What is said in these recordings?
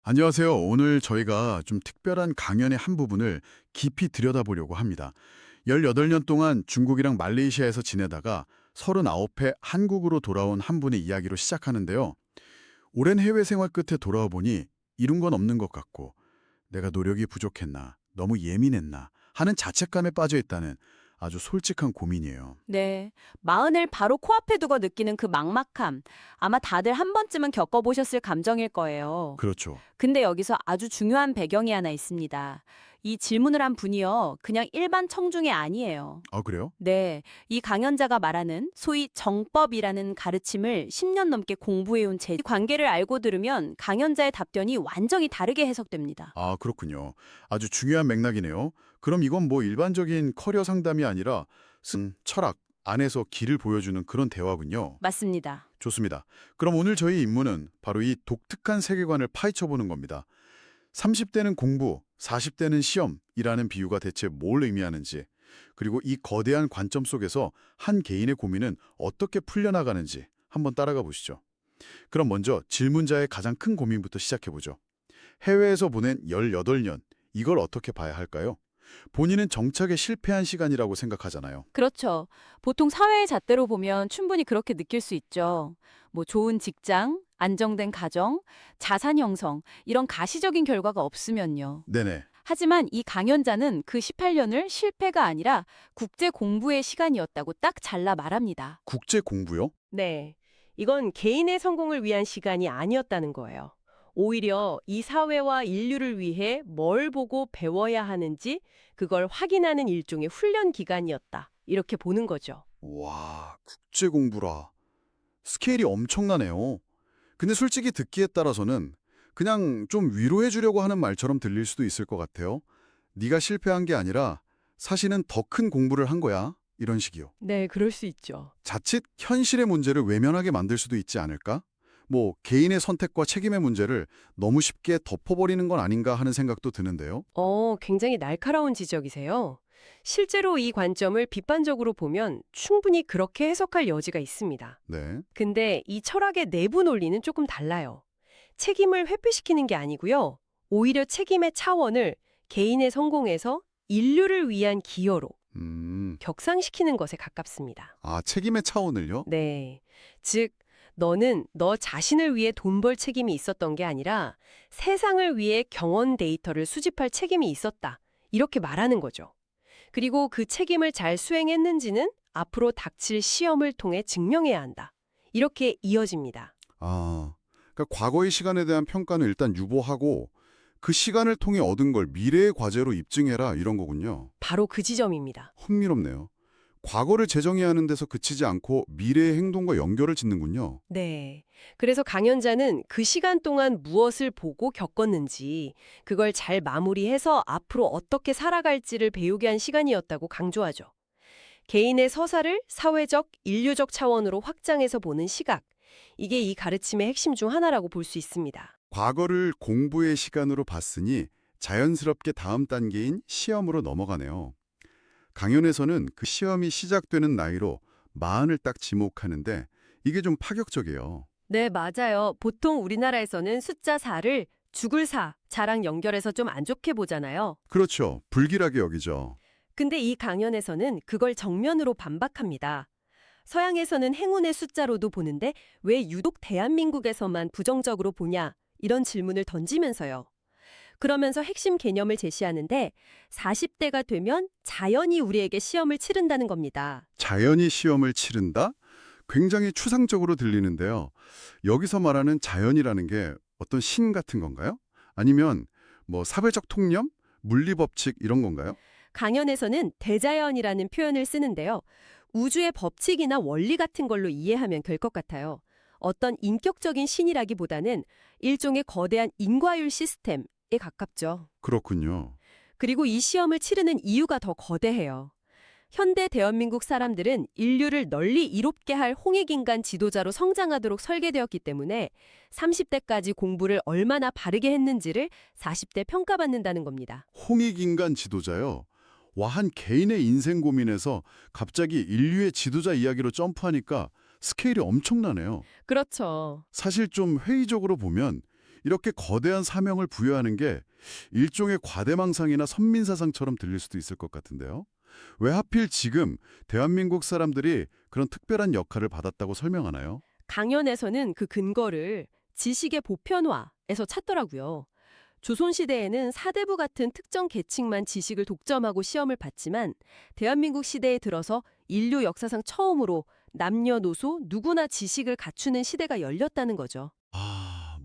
안녕하세요. 오늘 저희가 좀 특별한 강연의 한 부분을 깊이 들여다보려고 합니다. 18년 동안 중국이랑 말레이시아에서 지내다가 39회 한국으로 돌아온 한 분의 이야기로 시작하는데요. 오랜 해외 생활 끝에 돌아와 보니 이룬 건 없는 것 같고 내가 노력이 부족했나, 너무 예민했나 하는 자책감에 빠져 있다는 아주 솔직한 고민이에요. 네. 마흔을 바로 코앞에 두고 느끼는 그 막막함. 아마 다들 한 번쯤은 겪어보셨을 감정일 거예요. 그렇죠. 근데 여기서 아주 중요한 배경이 하나 있습니다. 이 질문을 한 분이요. 그냥 일반 청중이 아니에요. 아, 그래요? 네. 이 강연자가 말하는 소위 정법이라는 가르침을 10년 넘게 공부해온 이 관계를 알고 들으면 강연자의 답변이 완전히 다르게 해석됩니다. 아, 그렇군요. 아주 중요한 맥락이네요. 그럼 이건 뭐 일반적인 커리어 상담이 아니라 철학 안에서 길을 보여주는 그런 대화군요. 맞습니다. 좋습니다. 그럼 오늘 저희 임무는 바로 이 독특한 세계관을 파헤쳐보는 겁니다. 30대는 공부, 40대는 시험이라는 비유가 대체 뭘 의미하는지, 그리고 이 거대한 관점 속에서 한 개인의 고민은 어떻게 풀려나가는지 한번 따라가 보시죠. 그럼 먼저 질문자의 가장 큰 고민부터 시작해보죠. 해외에서 보낸 18년, 이걸 어떻게 봐야 할까요? 본인은 정착에 실패한 시간이라고 생각하잖아요. 그렇죠. 보통 사회의 잣대로 보면 충분히 그렇게 느낄 수 있죠. 뭐 좋은 직장, 안정된 가정, 자산 형성, 이런 가시적인 결과가 없으면요. 네네. 하지만 이 강연자는 그 18년을 실패가 아니라 국제 공부의 시간이었다고 딱 잘라 말합니다. 국제 공부요? 네. 이건 개인의 성공을 위한 시간이 아니었다는 거예요. 오히려 이 사회와 인류를 위해 뭘 보고 배워야 하는지 그걸 확인하는 일종의 훈련 기간이었다. 이렇게 보는 거죠. 와, 국제 공부라. 스케일이 엄청나네요. 근데 솔직히 듣기에 따라서는 그냥 좀 위로해 주려고 하는 말처럼 들릴 수도 있을 것 같아요. 네가 실패한 게 아니라 사실은 더 큰 공부를 한 거야. 이런 식이요. 네, 그럴 수 있죠. 자칫 현실의 문제를 외면하게 만들 수도 있지 않을까? 뭐 개인의 선택과 책임의 문제를 너무 쉽게 덮어버리는 건 아닌가 하는 생각도 드는데요. 굉장히 날카로운 지적이세요. 실제로 이 관점을 비판적으로 보면 충분히 그렇게 해석할 여지가 있습니다. 네. 근데 이 철학의 내부 논리는 조금 달라요. 책임을 회피시키는 게 아니고요. 오히려 책임의 차원을 개인의 성공에서 인류를 위한 기여로 격상시키는 것에 가깝습니다. 아, 책임의 차원을요? 네. 즉, 너는 너 자신을 위해 돈 벌 책임이 있었던 게 아니라 세상을 위해 경원 데이터를 수집할 책임이 있었다. 이렇게 말하는 거죠. 그리고 그 책임을 잘 수행했는지는 앞으로 닥칠 시험을 통해 증명해야 한다. 이렇게 이어집니다. 아, 그러니까 과거의 시간에 대한 평가는 일단 유보하고 그 시간을 통해 얻은 걸 미래의 과제로 입증해라 이런 거군요. 바로 그 지점입니다. 흥미롭네요. 과거를 재정의하는 데서 그치지 않고 미래의 행동과 연결을 짓는군요. 네. 그래서 강연자는 그 시간 동안 무엇을 보고 겪었는지 그걸 잘 마무리해서 앞으로 어떻게 살아갈지를 배우게 한 시간이었다고 강조하죠. 개인의 서사를 사회적, 인류적 차원으로 확장해서 보는 시각. 이게 이 가르침의 핵심 중 하나라고 볼 수 있습니다. 과거를 공부의 시간으로 봤으니 자연스럽게 다음 단계인 시험으로 넘어가네요. 강연에서는 그 시험이 시작되는 나이로 40을 딱 지목하는데 이게 좀 파격적이에요. 네, 맞아요. 보통 우리나라에서는 숫자 4를 죽을 자랑 연결해서 좀 안 좋게 보잖아요. 그렇죠. 불길하게 여기죠. 근데 이 강연에서는 그걸 정면으로 반박합니다. 서양에서는 행운의 숫자로도 보는데 왜 유독 대한민국에서만 부정적으로 보냐? 이런 질문을 던지면서요. 그러면서 핵심 개념을 제시하는데 40대가 되면 자연이 우리에게 시험을 치른다는 겁니다. 자연이 시험을 치른다? 굉장히 추상적으로 들리는데요. 여기서 말하는 자연이라는 게 어떤 신 같은 건가요? 아니면 뭐 사회적 통념? 물리법칙 이런 건가요? 강연에서는 대자연이라는 표현을 쓰는데요. 우주의 법칙이나 원리 같은 걸로 이해하면 될 것 같아요. 어떤 인격적인 신이라기보다는 일종의 거대한 인과율 시스템에 가깝죠. 그렇군요. 그리고 이 시험을 치르는 이유가 더 거대해요. 현대 대한민국 사람들은 인류를 널리 이롭게 할 홍익인간 지도자로 성장하도록 설계되었기 때문에 30대까지 공부를 얼마나 바르게 했는지를 40대 평가받는다는 겁니다. 홍익인간 지도자요. 와, 한 개인의 인생 고민에서 갑자기 인류의 지도자 이야기로 점프하니까 스케일이 엄청나네요. 그렇죠. 사실 좀 회의적으로 보면 이렇게 거대한 사명을 부여하는 게 일종의 과대망상이나 선민사상처럼 들릴 수도 있을 것 같은데요. 왜 하필 지금 대한민국 사람들이 그런 특별한 역할을 받았다고 설명하나요? 강연에서는 그 근거를 지식의 보편화에서 찾더라고요. 조선시대에는 사대부 같은 특정 계층만 지식을 독점하고 시험을 봤지만 대한민국 시대에 들어서 인류 역사상 처음으로 남녀노소 누구나 지식을 갖추는 시대가 열렸다는 거죠.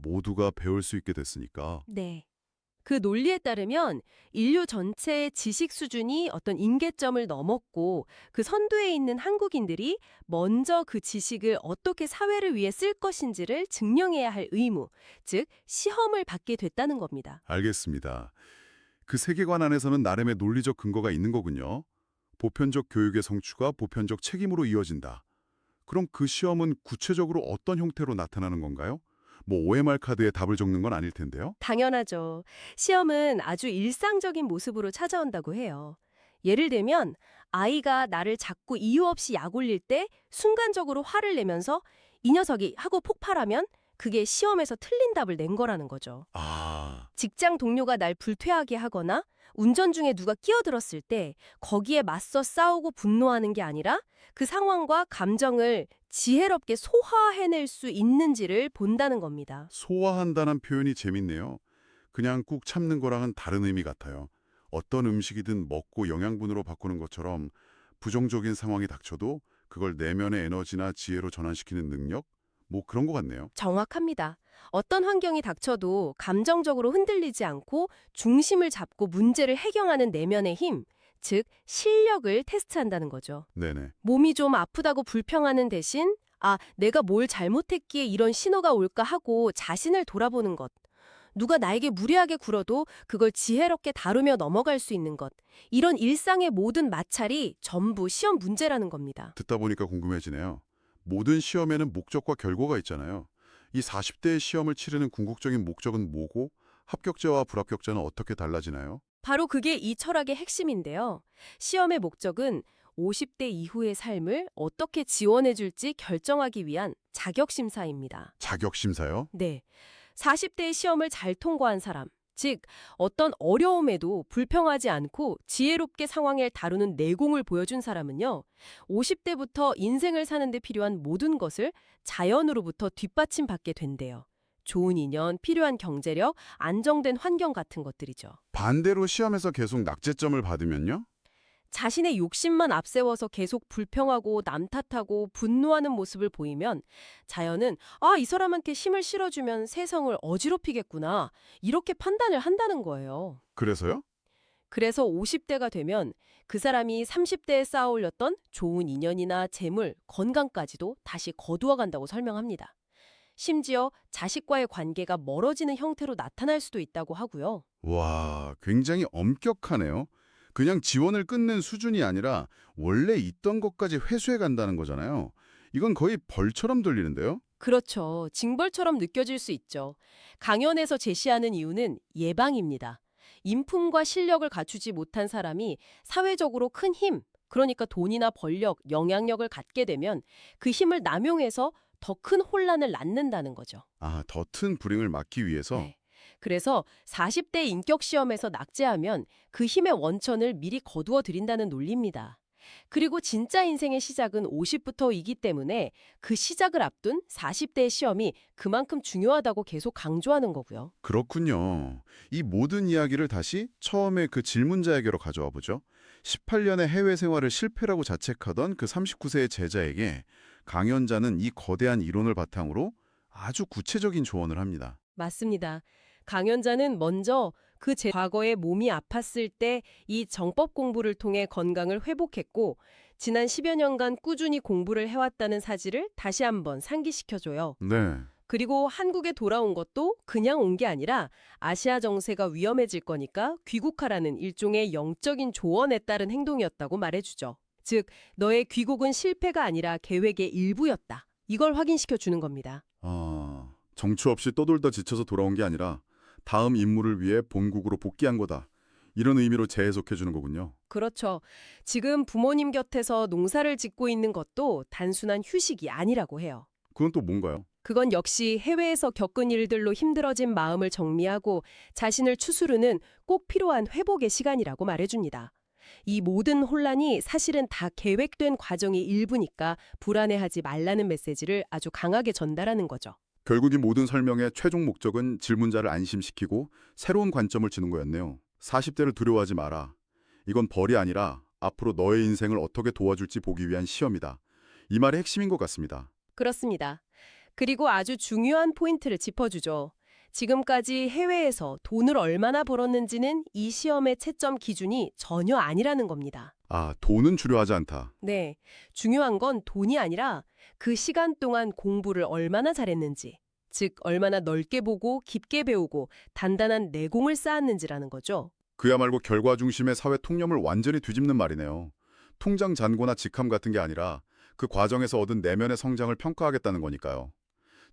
모두가 배울 수 있게 됐으니까. 네. 그 논리에 따르면 인류 전체의 지식 수준이 어떤 임계점을 넘었고 그 선두에 있는 한국인들이 먼저 그 지식을 어떻게 사회를 위해 쓸 것인지를 증명해야 할 의무, 즉 시험을 받게 됐다는 겁니다. 알겠습니다. 그 세계관 안에서는 나름의 논리적 근거가 있는 거군요. 보편적 교육의 성취가 보편적 책임으로 이어진다. 그럼 그 시험은 구체적으로 어떤 형태로 나타나는 건가요? 뭐 OMR 카드에 답을 적는 건 아닐 텐데요. 당연하죠. 시험은 아주 일상적인 모습으로 찾아온다고 해요. 예를 들면 아이가 나를 자꾸 이유 없이 약 올릴 때 순간적으로 화를 내면서 이 녀석이 하고 폭발하면 그게 시험에서 틀린 답을 낸 거라는 거죠. 직장 동료가 날 불쾌하게 하거나 운전 중에 누가 끼어들었을 때 거기에 맞서 싸우고 분노하는 게 아니라 그 상황과 감정을 지혜롭게 소화해낼 수 있는지를 본다는 겁니다. 소화한다는 표현이 재밌네요. 그냥 꾹 참는 거랑은 다른 의미 같아요. 어떤 음식이든 먹고 영양분으로 바꾸는 것처럼 부정적인 상황이 닥쳐도 그걸 내면의 에너지나 지혜로 전환시키는 능력? 뭐 그런 것 같네요. 정확합니다. 어떤 환경이 닥쳐도 감정적으로 흔들리지 않고 중심을 잡고 문제를 해결하는 내면의 힘, 즉 실력을 테스트한다는 거죠. 네네. 몸이 좀 아프다고 불평하는 대신 내가 뭘 잘못했기에 이런 신호가 올까 하고 자신을 돌아보는 것. 누가 나에게 무례하게 굴어도 그걸 지혜롭게 다루며 넘어갈 수 있는 것. 이런 일상의 모든 마찰이 전부 시험 문제라는 겁니다. 듣다 보니까 궁금해지네요. 모든 시험에는 목적과 결과가 있잖아요. 이 40대의 시험을 치르는 궁극적인 목적은 뭐고 합격자와 불합격자는 어떻게 달라지나요? 바로 그게 이 철학의 핵심인데요. 시험의 목적은 50대 이후의 삶을 어떻게 지원해줄지 결정하기 위한 자격심사입니다. 자격심사요? 네. 40대의 시험을 잘 통과한 사람, 즉 어떤 어려움에도 불평하지 않고 지혜롭게 상황을 다루는 내공을 보여준 사람은요. 50대부터 인생을 사는 데 필요한 모든 것을 자연으로부터 뒷받침받게 된대요. 좋은 인연, 필요한 경제력, 안정된 환경 같은 것들이죠. 반대로 시험에서 계속 낙제점을 받으면요? 자신의 욕심만 앞세워서 계속 불평하고 남 탓하고 분노하는 모습을 보이면 자연은 이 사람한테 힘을 실어주면 세상을 어지럽히겠구나 이렇게 판단을 한다는 거예요. 그래서요? 그래서 50대가 되면 그 사람이 30대에 쌓아올렸던 좋은 인연이나 재물, 건강까지도 다시 거두어 간다고 설명합니다. 심지어 자식과의 관계가 멀어지는 형태로 나타날 수도 있다고 하고요. 와, 굉장히 엄격하네요. 그냥 지원을 끊는 수준이 아니라 원래 있던 것까지 회수해 간다는 거잖아요. 이건 거의 벌처럼 들리는데요? 그렇죠. 징벌처럼 느껴질 수 있죠. 강연에서 제시하는 이유는 예방입니다. 인품과 실력을 갖추지 못한 사람이 사회적으로 큰 힘, 그러니까 돈이나 권력, 영향력을 갖게 되면 그 힘을 남용해서 더 큰 혼란을 낳는다는 거죠. 더 튼 불행을 막기 위해서? 네. 그래서 40대 인격 시험에서 낙제하면 그 힘의 원천을 미리 거두어 드린다는 논리입니다. 그리고 진짜 인생의 시작은 50부터이기 때문에 그 시작을 앞둔 40대의 시험이 그만큼 중요하다고 계속 강조하는 거고요. 그렇군요. 이 모든 이야기를 다시 처음에 그 질문자에게로 가져와 보죠. 18년의 해외 생활을 실패라고 자책하던 그 39세의 제자에게 강연자는 이 거대한 이론을 바탕으로 아주 구체적인 조언을 합니다. 맞습니다. 강연자는 먼저 과거에 몸이 아팠을 때 이 정법 공부를 통해 건강을 회복했고 지난 10여 년간 꾸준히 공부를 해왔다는 사실을 다시 한번 상기시켜줘요. 네. 그리고 한국에 돌아온 것도 그냥 온 게 아니라 아시아 정세가 위험해질 거니까 귀국하라는 일종의 영적인 조언에 따른 행동이었다고 말해주죠. 즉, 너의 귀국은 실패가 아니라 계획의 일부였다. 이걸 확인시켜 주는 겁니다. 정처 없이 떠돌다 지쳐서 돌아온 게 아니라 다음 임무를 위해 본국으로 복귀한 거다. 이런 의미로 재해석해 주는 거군요. 그렇죠. 지금 부모님 곁에서 농사를 짓고 있는 것도 단순한 휴식이 아니라고 해요. 그건 또 뭔가요? 그건 역시 해외에서 겪은 일들로 힘들어진 마음을 정리하고 자신을 추스르는 꼭 필요한 회복의 시간이라고 말해줍니다. 이 모든 혼란이 사실은 다 계획된 과정의 일부니까 불안해하지 말라는 메시지를 아주 강하게 전달하는 거죠. 결국 이 모든 설명의 최종 목적은 질문자를 안심시키고 새로운 관점을 주는 거였네요. 40대를 두려워하지 마라. 이건 벌이 아니라 앞으로 너의 인생을 어떻게 도와줄지 보기 위한 시험이다. 이 말의 핵심인 것 같습니다. 그렇습니다. 그리고 아주 중요한 포인트를 짚어주죠. 지금까지 해외에서 돈을 얼마나 벌었는지는 이 시험의 채점 기준이 전혀 아니라는 겁니다. 아, 돈은 중요하지 않다. 네, 중요한 건 돈이 아니라 그 시간 동안 공부를 얼마나 잘했는지, 즉 얼마나 넓게 보고 깊게 배우고 단단한 내공을 쌓았는지라는 거죠. 그야말로 결과 중심의 사회 통념을 완전히 뒤집는 말이네요. 통장 잔고나 직함 같은 게 아니라 그 과정에서 얻은 내면의 성장을 평가하겠다는 거니까요.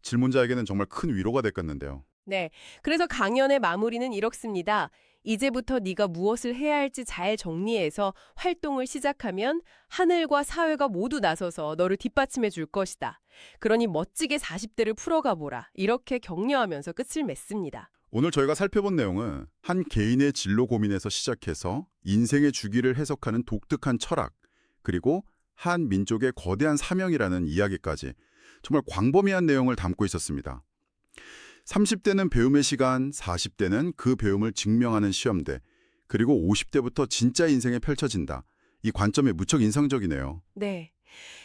질문자에게는 정말 큰 위로가 됐겠는데요. 네, 그래서 강연의 마무리는 이렇습니다. 이제부터 네가 무엇을 해야 할지 잘 정리해서 활동을 시작하면 하늘과 사회가 모두 나서서 너를 뒷받침해 줄 것이다. 그러니 멋지게 40대를 풀어가 보라. 이렇게 격려하면서 끝을 맺습니다. 오늘 저희가 살펴본 내용은 한 개인의 진로 고민에서 시작해서 인생의 주기를 해석하는 독특한 철학, 그리고 한 민족의 거대한 사명이라는 이야기까지 정말 광범위한 내용을 담고 있었습니다. 30대는 배움의 시간, 40대는 그 배움을 증명하는 시험대, 그리고 50대부터 진짜 인생에 펼쳐진다. 이 관점이 무척 인상적이네요. 네.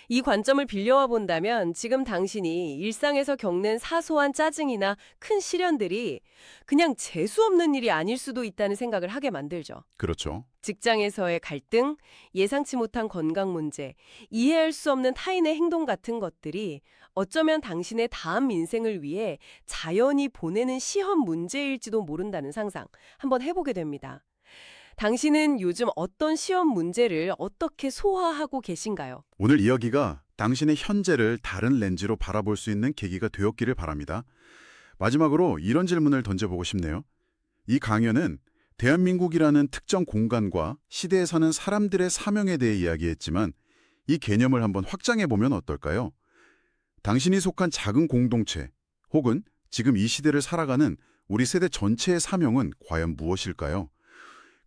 이 관점을 빌려와 본다면 지금 당신이 일상에서 겪는 사소한 짜증이나 큰 시련들이 그냥 재수 없는 일이 아닐 수도 있다는 생각을 하게 만들죠. 그렇죠. 직장에서의 갈등, 예상치 못한 건강 문제, 이해할 수 없는 타인의 행동 같은 것들이 어쩌면 당신의 다음 인생을 위해 자연히 보내는 시험 문제일지도 모른다는 상상 한번 해보게 됩니다. 당신은 요즘 어떤 시험 문제를 어떻게 소화하고 계신가요? 오늘 이야기가 당신의 현재를 다른 렌즈로 바라볼 수 있는 계기가 되었기를 바랍니다. 마지막으로 이런 질문을 던져보고 싶네요. 이 강연은 대한민국이라는 특정 공간과 시대에 사는 사람들의 사명에 대해 이야기했지만 이 개념을 한번 확장해보면 어떨까요? 당신이 속한 작은 공동체 혹은 지금 이 시대를 살아가는 우리 세대 전체의 사명은 과연 무엇일까요?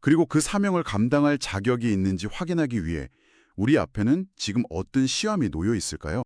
그리고 그 사명을 감당할 자격이 있는지 확인하기 위해 우리 앞에는 지금 어떤 시험이 놓여 있을까요?